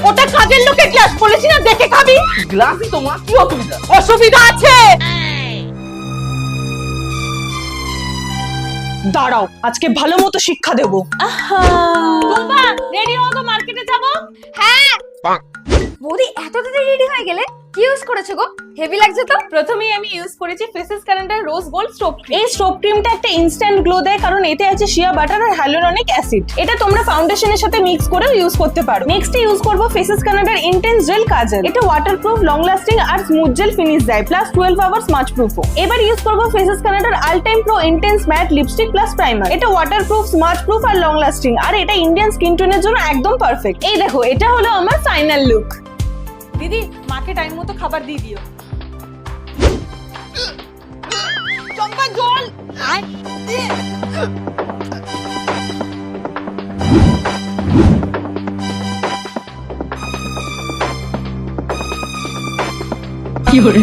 ওটা কাজের লোকের গ্লাস, বলেছি না দেখে খাবি। গ্লাসই তো মা, কি অসুবিধা? অসুবিধা আছে। দাঁড়াও, আজকে ভালো মতো শিক্ষা দেবো। টুম্পা, রেডি হও তো, মার্কেটে যাবো। হ্যাঁ বৌদি, এত তাড়াতাড়ি রেডি হয়ে গেলে? কি ইউজ করেছো গো? হেভি লাগছে তো। প্রথমেই আমি ইউজ করেছি Faces Canada rose gold strobe cream. এই স্টোভ ক্রিমটা একটা ইনস্ট্যান্ট গ্লো দেয়, কারণ এতে আছে শিয়া বাটার আর হাইলুরনিক অ্যাসিড। এটা তোমরা ফাউন্ডেশনের সাথে মিক্স করেও ইউজ করতে পারো। নেক্সট ইউজ করব Faces Canada intense gel kajal. এটা ওয়াটারপ্রুফ, লং লাস্টিং আর স্মুথ জেল ফিনিশ দেয়, প্লাস 12 আওয়ার্স স্মাচ প্রুফও। এবার ইউজ করব Faces Canada all time pro intense matte lipstick plus primer. এটা ওয়াটারপ্রুফ, স্মাচ প্রুফ আর লং লাস্টিং, আর এটা Indian skin টোনের জন্য একদম পারফেক্ট। এই দেখো, এটা হলো আমার ফাইনাল লুক। দিদি, মাকে টাইম মতো খাবার দিয়ে দিও। চম্পা, জল। কি করে?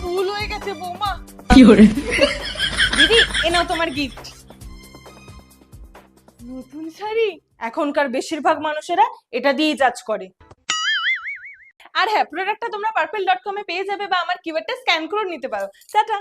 ভুল হয়ে গেছে বৌমা। কি করে? দিদি, এ নাও তোমার গিফট। নতুন শাড়ি? এখনকার বেশিরভাগ মানুষেরা এটা দিয়েই জাজ করে। আর হ্যাঁ, প্রোডাক্টটা তোমরা purple.com এ পেয়ে যাবে, বা আমার কিওয়ার্ডটা স্ক্যান করে নিতে পারো। টাটা।